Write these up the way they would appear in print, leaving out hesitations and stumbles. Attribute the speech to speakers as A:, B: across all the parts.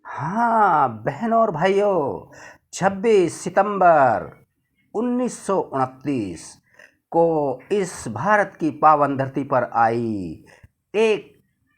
A: हाँ बहनों और भाइयों, 26 सितंबर 1929 को इस भारत की पावन धरती पर आई एक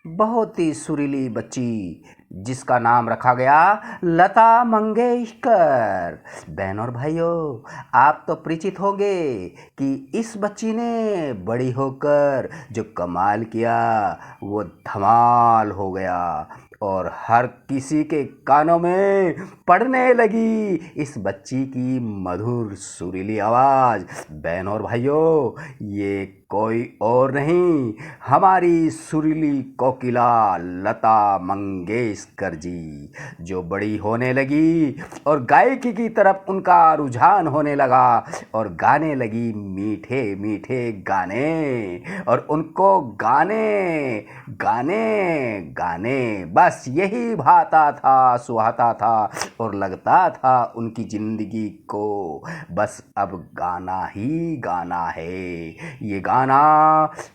A: बहुत ही सुरीली बच्ची जिसका नाम रखा गया लता मंगेशकर। बहनों और भाइयों, आप तो परिचित होंगे कि इस बच्ची ने बड़ी होकर जो कमाल किया वो धमाल हो गया और हर किसी के कानों में पड़ने लगी इस बच्ची की मधुर सुरीली आवाज़। बहनों और भाइयों, ये कोई और नहीं, हमारी सुरीली कोकिला लता मंगेशकर जी, जो बड़ी होने लगी और गायकी की तरफ उनका रुझान होने लगा और गाने लगी मीठे मीठे गाने। और उनको गाने गाने गाने बस यही भाता था, सुहाता था और लगता था उनकी ज़िंदगी को बस अब गाना ही गाना है, ये गाना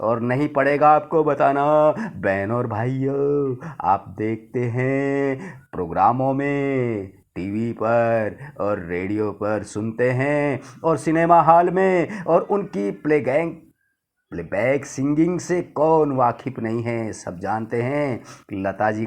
A: और नहीं पड़ेगा आपको बताना। बहनों और भाइयों, आप देखते हैं प्रोग्रामों में, टीवी पर और रेडियो पर सुनते हैं और सिनेमा हॉल में, और उनकी प्लेबैक सिंगिंग से कौन वाकिफ नहीं है, सब जानते हैं। लता जी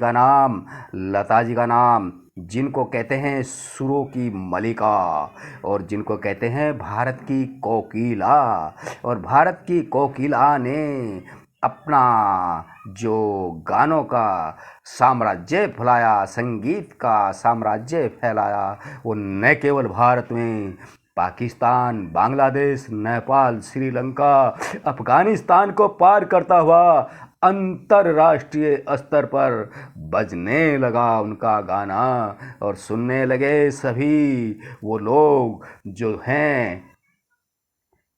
A: का नाम जिनको कहते हैं सुरों की मलिका और जिनको कहते हैं भारत की कोकिला। और भारत की कोकिला ने अपना जो गानों का साम्राज्य फैलाया, संगीत का साम्राज्य फैलाया, वो न केवल भारत में, पाकिस्तान, बांग्लादेश, नेपाल, श्रीलंका, अफगानिस्तान को पार करता हुआ अंतर्राष्ट्रीय स्तर पर बजने लगा उनका गाना और सुनने लगे सभी वो लोग जो हैं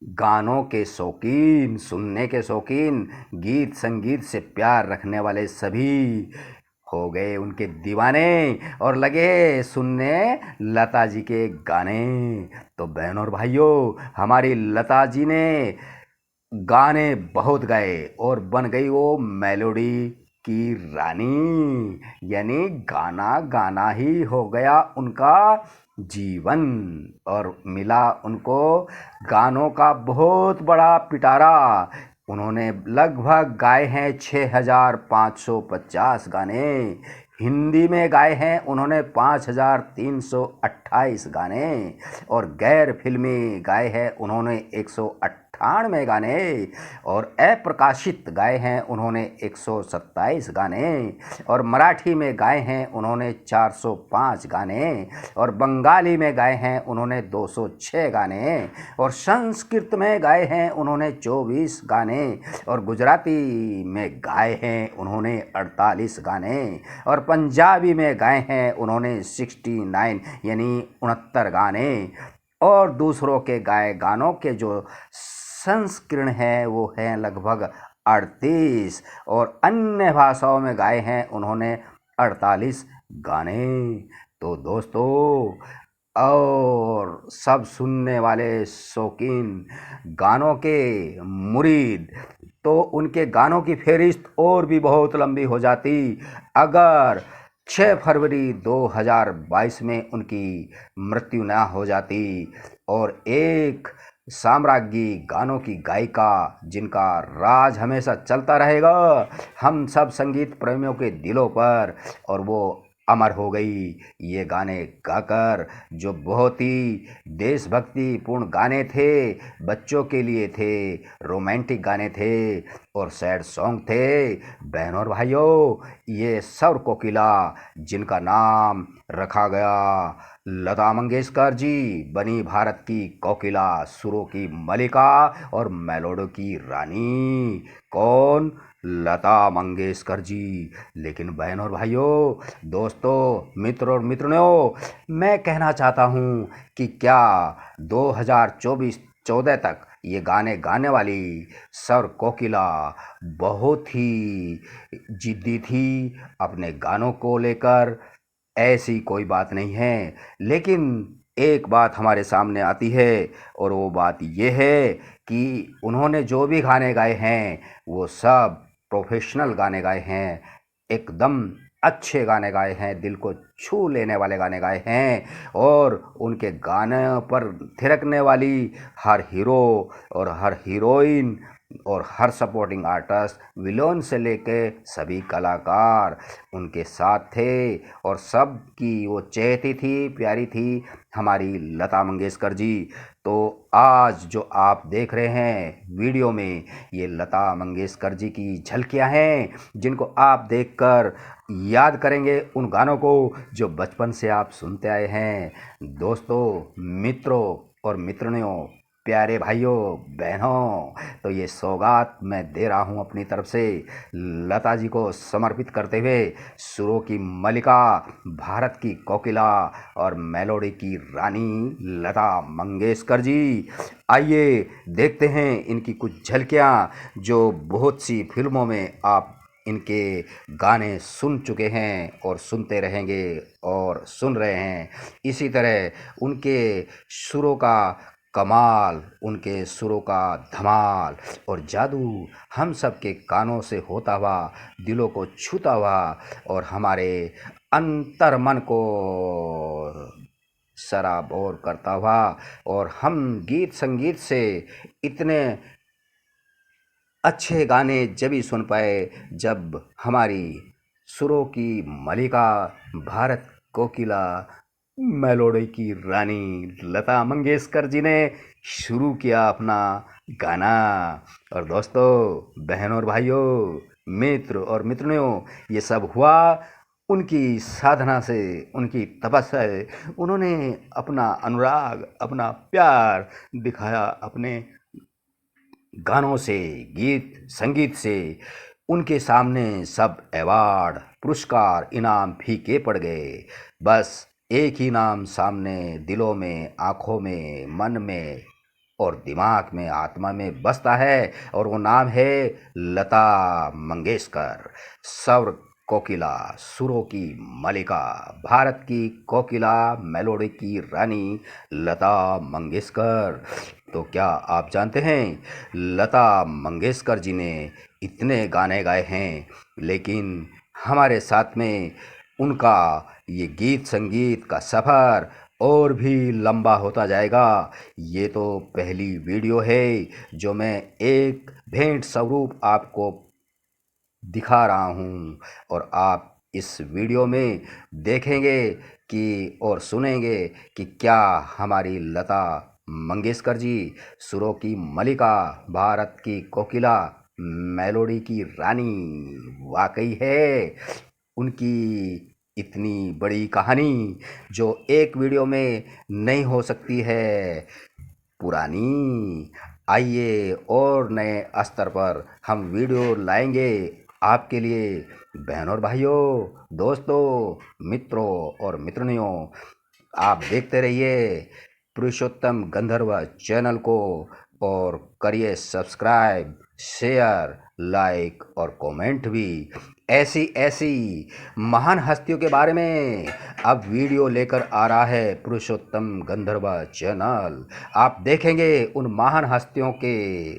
A: गानों के शौकीन, सुनने के शौकीन, गीत संगीत से प्यार रखने वाले सभी हो गए उनके दीवाने और लगे सुनने लता जी के गाने। तो बहनों और भाइयों, हमारी लता जी ने गाने बहुत गाए और बन गई वो मेलोडी की रानी, यानी गाना गाना ही हो गया उनका जीवन। और मिला उनको गानों का बहुत बड़ा पिटारा। उन्होंने लगभग गाए हैं 6550 गाने, हिंदी में गाए हैं उन्होंने 5328 गाने और गैर फिल्मी गाए हैं उन्होंने 198 गाने और अप्रकाशित गाए हैं उन्होंने 127 गाने और मराठी में गाए हैं उन्होंने 405 गाने और बंगाली में गाए हैं उन्होंने 206 गाने और संस्कृत में गाए हैं उन्होंने 24 गाने और गुजराती में गाए हैं उन्होंने 48 गाने और पंजाबी में गाए हैं उन्होंने 69 यानी 69 गाने और दूसरों के गाए गानों के जो संस्करण है वो हैं लगभग 38 और अन्य भाषाओं में गाए हैं उन्होंने 48 गाने। तो दोस्तों, और सब सुनने वाले शौकीन गानों के मुरीद, तो उनके गानों की फहरिस्त और भी बहुत लंबी हो जाती अगर 6 फरवरी 2022 में उनकी मृत्यु ना हो जाती। और एक साम्राज्ञी गानों की गायिका जिनका राज हमेशा चलता रहेगा हम सब संगीत प्रेमियों के दिलों पर, और वो अमर हो गई ये गाने गाकर, जो बहुत ही देशभक्तिपूर्ण गाने थे, बच्चों के लिए थे, रोमांटिक गाने थे और सैड सॉन्ग थे। बहनों और भाइयों, ये सौर कोकिला जिनका नाम रखा गया लता मंगेशकर जी, बनी भारत की कोकिला, सुरों की मलिका और मेलोडी की रानी। कौन? लता मंगेशकर जी। लेकिन बहनों और भाइयों, दोस्तों, मित्रों और मित्रों, मैं कहना चाहता हूँ कि क्या 2024-14 तक ये गाने गाने वाली सर कोकिला बहुत ही जिद्दी थी अपने गानों को लेकर, ऐसी कोई बात नहीं है। लेकिन एक बात हमारे सामने आती है और वो बात ये है कि उन्होंने जो भी गाने गाए हैं वो सब प्रोफेशनल गाने गाए हैं, एकदम अच्छे गाने गाए हैं, दिल को छू लेने वाले गाने गाए हैं। और उनके गाने पर थिरकने वाली हर हीरो और हर हीरोइन और हर सपोर्टिंग आर्टिस्ट, विलोन से लेके सभी कलाकार उनके साथ थे। और सब की वो चहेती थी, प्यारी थी हमारी लता मंगेशकर जी। तो आज जो आप देख रहे हैं वीडियो में, ये लता मंगेशकर जी की झलकियां हैं, जिनको आप देखकर याद करेंगे उन गानों को जो बचपन से आप सुनते आए हैं। दोस्तों, मित्रों और मित्रनियों, प्यारे भाइयों बहनों, तो ये सौगात मैं दे रहा हूँ अपनी तरफ से लता जी को समर्पित करते हुए। सुरों की मलिका, भारत की कोकिला और मेलोडी की रानी लता मंगेशकर जी। आइए देखते हैं इनकी कुछ झलकियाँ जो बहुत सी फिल्मों में आप इनके गाने सुन चुके हैं और सुनते रहेंगे और सुन रहे हैं। इसी तरह उनके सुरों का कमाल, उनके सुरों का धमाल और जादू हम सब के कानों से होता हुआ, दिलों को छूता हुआ और हमारे अंतर मन को सराबोर करता हुआ। और हम गीत संगीत से इतने अच्छे गाने जब ही सुन पाए जब हमारी सुरों की मलिका, भारत कोकिला, मेलोडी की रानी लता मंगेशकर जी ने शुरू किया अपना गाना। और दोस्तों, बहनों और भाइयों, मित्र और मित्रों, ये सब हुआ उनकी साधना से, उनकी तपस्या से। उन्होंने अपना अनुराग, अपना प्यार दिखाया अपने गानों से, गीत संगीत से। उनके सामने सब अवार्ड, पुरस्कार, इनाम फीके पड़ गए। बस एक ही नाम सामने दिलों में, आँखों में, मन में और दिमाग में, आत्मा में बसता है, और वो नाम है लता मंगेशकर। स्वर कोकिला, सुरों की मलिका, भारत की कोकिला, मेलोडी की रानी लता मंगेशकर। तो क्या आप जानते हैं लता मंगेशकर जी ने इतने गाने गाए हैं, लेकिन हमारे साथ में उनका ये गीत संगीत का सफ़र और भी लंबा होता जाएगा। ये तो पहली वीडियो है जो मैं एक भेंट स्वरूप आपको दिखा रहा हूँ। और आप इस वीडियो में देखेंगे कि और सुनेंगे कि क्या हमारी लता मंगेशकर जी, सुरों की मलिका, भारत की कोकिला, मेलोडी की रानी वाकई है। उनकी इतनी बड़ी कहानी जो एक वीडियो में नहीं हो सकती है पुरानी। आइए और नए स्तर पर हम वीडियो लाएंगे आपके लिए। बहनों और भाइयों, दोस्तों, मित्रों और मित्रनियों, आप देखते रहिए पुरुषोत्तम गंधर्व चैनल को और करिए सब्सक्राइब, शेयर, लाइक और कमेंट भी। ऐसी ऐसी महान हस्तियों के बारे में अब वीडियो लेकर आ रहा है पुरुषोत्तम गंधर्व चैनल। आप देखेंगे उन महान हस्तियों के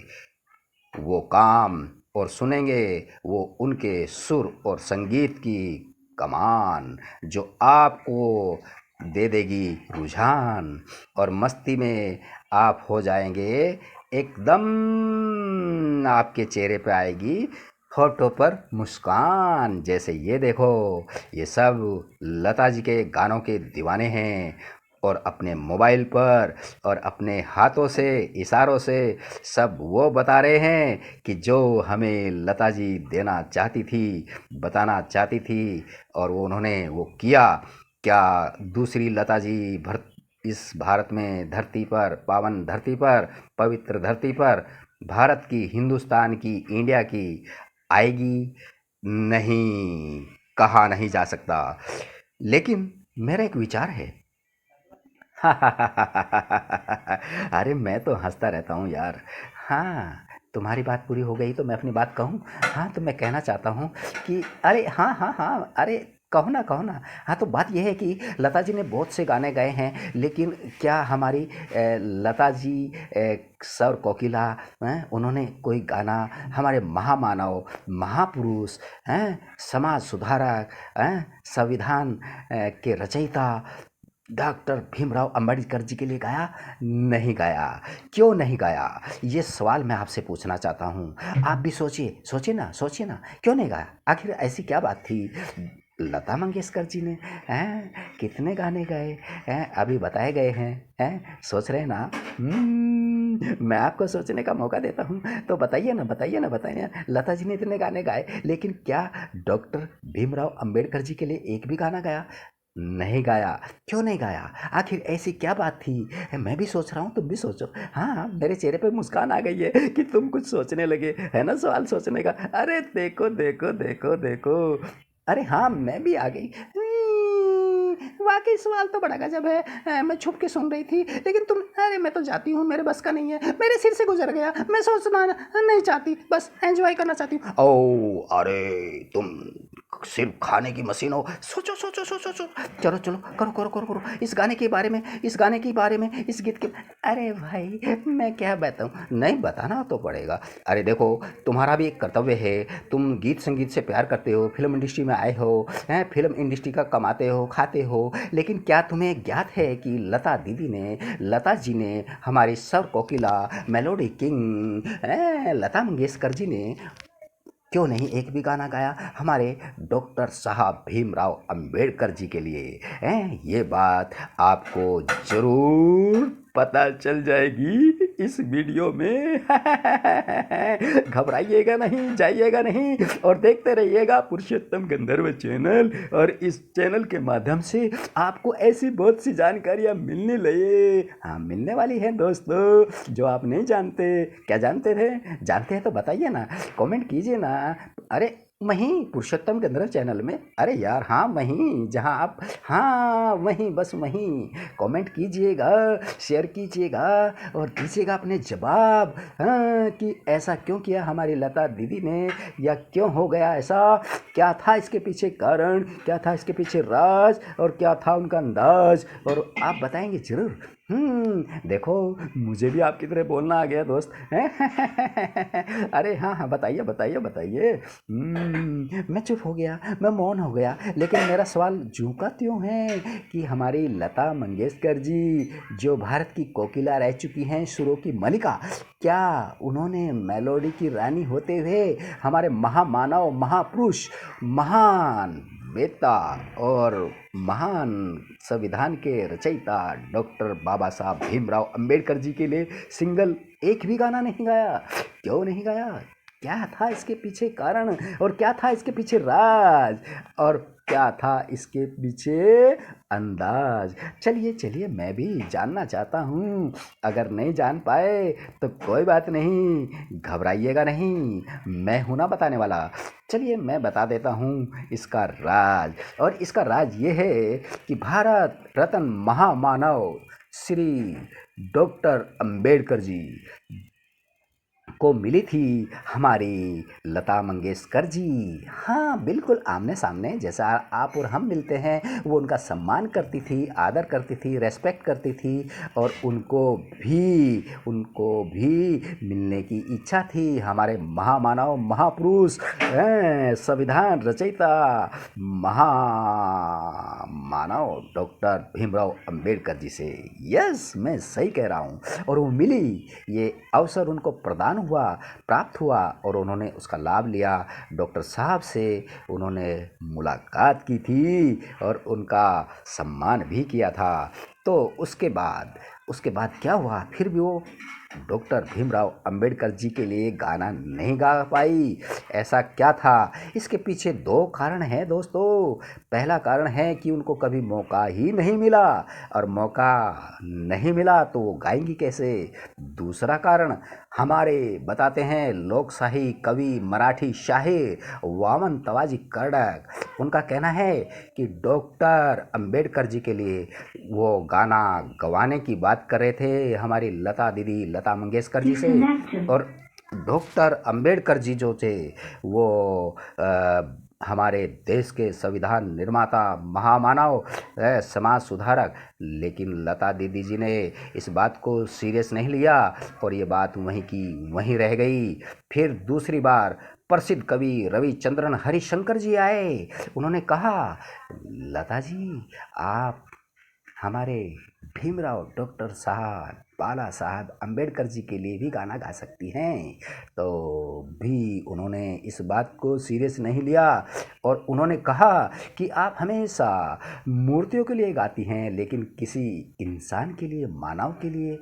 A: वो काम और सुनेंगे वो उनके सुर और संगीत की कमान, जो आपको दे देगी रुझान और मस्ती में आप हो जाएंगे एकदम। आपके चेहरे पे आएगी फोटो पर मुस्कान। जैसे ये देखो, ये सब लता जी के गानों के दीवाने हैं और अपने मोबाइल पर और अपने हाथों से, इशारों से सब वो बता रहे हैं कि जो हमें लता जी देना चाहती थी, बताना चाहती थी, और वो उन्होंने वो किया। क्या दूसरी लता जी इस भारत में धरती पर, पावन धरती पर, पवित्र धरती पर, भारत की, हिंदुस्तान की, इंडिया की आएगी? नहीं, कहा नहीं जा सकता। लेकिन मेरा एक विचार है। अरे मैं तो हंसता रहता हूँ यार। हाँ, तुम्हारी बात पूरी हो गई तो मैं अपनी बात कहूँ। हाँ, तो मैं कहना चाहता हूँ कि अरे हाँ हाँ हाँ, अरे कहो ना कहो ना। हाँ, तो बात यह है कि लता जी ने बहुत से गाने गाए हैं, लेकिन क्या हमारी लता जी सौर कोकिला उन्होंने कोई गाना हमारे महामानव, महापुरुष हैं, समाज सुधारक संविधान के रचयिता डॉक्टर भीमराव अंबेडकर जी के लिए गाया? नहीं गाया। क्यों नहीं गाया, ये सवाल मैं आपसे पूछना चाहता हूँ। आप भी सोचिए, सोचिए ना, क्यों नहीं गाया? आखिर ऐसी क्या बात थी? लता मंगेशकर जी ने कितने गाने गाए अभी बताए गए हैं, सोच रहे हैं ना? मैं आपको सोचने का मौका देता हूँ, तो बताइए ना, लता जी ने इतने गाने गाए, लेकिन क्या डॉक्टर भीमराव अंबेडकर जी के लिए एक भी गाना गाया? नहीं गाया। क्यों नहीं गाया? आखिर ऐसी क्या बात थी? मैं भी सोच रहा हूँ, तुम भी सोचो। हाँ, मेरे चेहरे पे मुस्कान आ गई है कि तुम कुछ सोचने लगे, है ना? सवाल सोचने का। अरे देखो देखो देखो देखो, अरे हाँ, मैं भी आ गई। वाकई सवाल तो बड़ा गजब है। मैं छुप के सुन रही थी, लेकिन तुम, अरे मैं तो जाती हूँ, मेरे बस का नहीं है, मेरे सिर से गुजर गया, मैं सोचना नहीं चाहती, बस एंजॉय करना चाहती हूँ। ओ अरे, तुम सिर्फ खाने की मशीन हो। सोचो सोचो सोचो सोचो, चलो चलो, करो करो करो करो, इस गाने के बारे में, इस गीत के। अरे भाई, मैं क्या बताऊँ? नहीं, बताना तो पड़ेगा। अरे देखो, तुम्हारा भी एक कर्तव्य है, तुम गीत संगीत से प्यार करते हो, फिल्म इंडस्ट्री में आए हो, फिल्म इंडस्ट्री का कमाते हो, खाते हो, लेकिन क्या तुम्हें ज्ञात है कि लता जी ने, हमारी सर कोकिला, मेलोडी किंग लता मंगेशकर जी ने क्यों नहीं एक भी गाना गाया हमारे डॉक्टर साहब भीमराव अंबेडकर जी के लिए? ये बात आपको जरूर पता चल जाएगी इस वीडियो में। घबराइएगा नहीं, जाइएगा नहीं, और देखते रहिएगा पुरुषोत्तम गंधर्व चैनल। और इस चैनल के माध्यम से आपको ऐसी बहुत सी जानकारियाँ मिलने लगे, हाँ मिलने वाली है दोस्तों, जो आप नहीं जानते। क्या जानते थे? जानते हैं तो बताइए ना, कमेंट कीजिए ना। अरे वहीं पुरुषोत्तम गंधर्व चैनल में, अरे यार हाँ, वहीं जहाँ आप, हाँ वहीं, बस वहीं कमेंट कीजिएगा, शेयर कीजिएगा और दीजिएगा अपने जवाब, हाँ, कि ऐसा क्यों किया हमारी लता दीदी ने, या क्यों हो गया ऐसा, क्या था इसके पीछे कारण, क्या था इसके पीछे राज, और क्या था उनका अंदाज, और आप बताएंगे जरूर। देखो, मुझे भी आपकी तरह बोलना आ गया दोस्त। अरे हाँ हाँ, बताइए बताइए बताइए। मैं चुप हो गया, मैं मौन हो गया, लेकिन मेरा सवाल झूका क्यों है कि हमारी लता मंगेशकर जी, जो भारत की कोकिला रह चुकी हैं, सुरों की मलिका, क्या उन्होंने मेलोडी की रानी होते हुए हमारे महामानव, महापुरुष, महान वेता और महान संविधान के रचयिता डॉक्टर बाबा साहब भीमराव अंबेडकर जी के लिए सिंगल एक भी गाना नहीं गाया? क्यों नहीं गाया? क्या था इसके पीछे कारण, और क्या था इसके पीछे राज, और क्या था इसके पीछे अंदाज? चलिए चलिए, मैं भी जानना चाहता हूँ। अगर नहीं जान पाए तो कोई बात नहीं, घबराइएगा नहीं, मैं हूँ ना बताने वाला। चलिए मैं बता देता हूँ इसका राज। और इसका राज ये है कि भारत रत्न महामानव श्री डॉक्टर अंबेडकर जी को मिली थी हमारी लता मंगेशकर जी। हाँ बिल्कुल, आमने सामने जैसा आप और हम मिलते हैं, वो उनका सम्मान करती थी, आदर करती थी, रेस्पेक्ट करती थी, और उनको भी मिलने की इच्छा थी हमारे महामानव, महापुरुष, संविधान रचयिता, महामानव डॉक्टर भीमराव अंबेडकर जी से। यस, मैं सही कह रहा हूँ। और वो मिली, ये अवसर उनको प्राप्त हुआ, और उन्होंने उसका लाभ लिया। डॉक्टर साहब से उन्होंने मुलाकात की थी और उनका सम्मान भी किया था। तो उसके बाद क्या हुआ? फिर भी वो डॉक्टर भीमराव अंबेडकर जी के लिए गाना नहीं गा पाई। ऐसा क्या था? इसके पीछे दो कारण हैं दोस्तों। पहला कारण है कि उनको कभी मौका ही नहीं मिला, और मौका नहीं मिला तो वो गाएंगी कैसे? दूसरा कारण हमारे बताते हैं लोकशाही कवि, मराठी शायर वामन तवाजी कर्डक, उनका कहना है कि डॉक्टर अंबेडकर जी के लिए वो गाना गवाने की बात कर रहे थे हमारी लता दीदी, लता मंगेशकर जी से। और डॉक्टर अंबेडकर जी जो थे वो हमारे देश के संविधान निर्माता, महामानव, समाज सुधारक। लेकिन लता दीदी जी ने इस बात को सीरियस नहीं लिया और ये बात वहीं की वहीं रह गई। फिर दूसरी बार प्रसिद्ध कवि रविचंद्रन हरिशंकर जी आए। उन्होंने कहा, लता जी, आप हमारे भीमराव डॉक्टर साहब बाला साहब अम्बेडकर जी के लिए भी गाना गा सकती हैं। तो भी उन्होंने इस बात को सीरियस नहीं लिया और उन्होंने कहा कि आप हमेशा मूर्तियों के लिए गाती हैं, लेकिन किसी इंसान के लिए, मानव के लिए,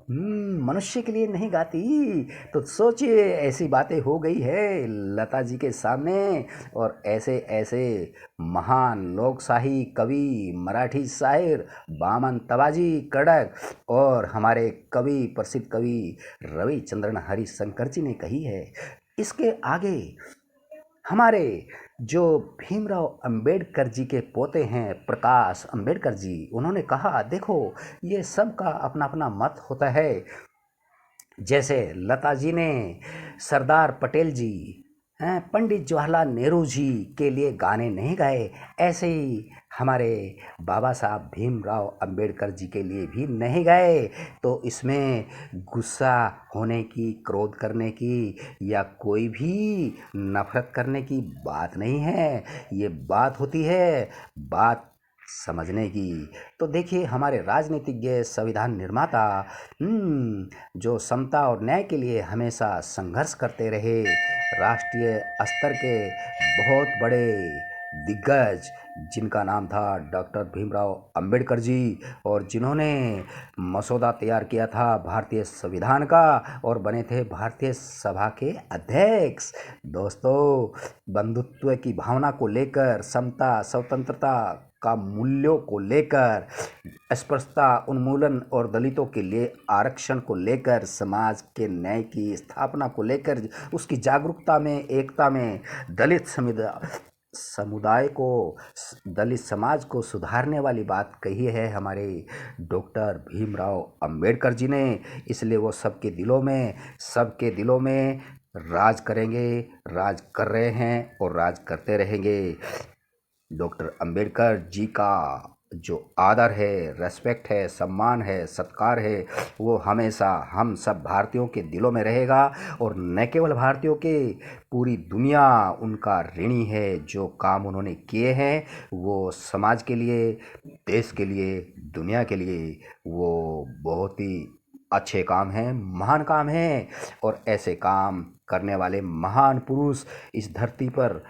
A: मनुष्य के लिए नहीं गाती। तो सोचिए, ऐसी बातें हो गई है लता जी के सामने। और ऐसे ऐसे महान लोकशाही कवि, मराठी शायर बामन तबाजी कड़क और हमारे कवि, प्रसिद्ध कवि रविचंद्रन हरिशंकर जी ने कही है। इसके आगे हमारे जो भीमराव अंबेडकर जी के पोते हैं प्रकाश अंबेडकर जी, उन्होंने कहा, देखो, ये सबका अपना अपना मत होता है। जैसे लता जी ने सरदार पटेल जी, पंडित जवाहरलाल नेहरू जी के लिए गाने नहीं गाए, ऐसे ही हमारे बाबा साहब भीमराव अंबेडकर जी के लिए भी नहीं गाए। तो इसमें गुस्सा होने की, क्रोध करने की या कोई भी नफरत करने की बात नहीं है। ये बात होती है बात समझने की। तो देखिए, हमारे राजनीतिज्ञ, संविधान निर्माता, जो समता और न्याय के लिए हमेशा संघर्ष करते रहे, राष्ट्रीय स्तर के बहुत बड़े दिग्गज, जिनका नाम था डॉक्टर भीमराव अंबेडकर जी, और जिन्होंने मसौदा तैयार किया था भारतीय संविधान का और बने थे भारतीय सभा के अध्यक्ष। दोस्तों, बंधुत्व की भावना को लेकर, समता, स्वतंत्रता का मूल्यों को लेकर, अस्पृश्यता उन्मूलन और दलितों के लिए आरक्षण को लेकर, समाज के न्याय की स्थापना को लेकर, उसकी जागरूकता में, एकता में, दलित समुदाय को, दलित समाज को सुधारने वाली बात कही है हमारे डॉक्टर भीमराव अंबेडकर जी ने। इसलिए वो सबके दिलों में राज करेंगे, राज कर रहे हैं और राज करते रहेंगे। डॉक्टर अंबेडकर जी का जो आदर है, रेस्पेक्ट है, सम्मान है, सत्कार है, वो हमेशा हम सब भारतीयों के दिलों में रहेगा। और न केवल भारतीयों के, पूरी दुनिया उनका ऋणी है। जो काम उन्होंने किए हैं वो समाज के लिए, देश के लिए, दुनिया के लिए वो बहुत ही अच्छे काम हैं, महान काम हैं। और ऐसे काम करने वाले महान पुरुष इस धरती पर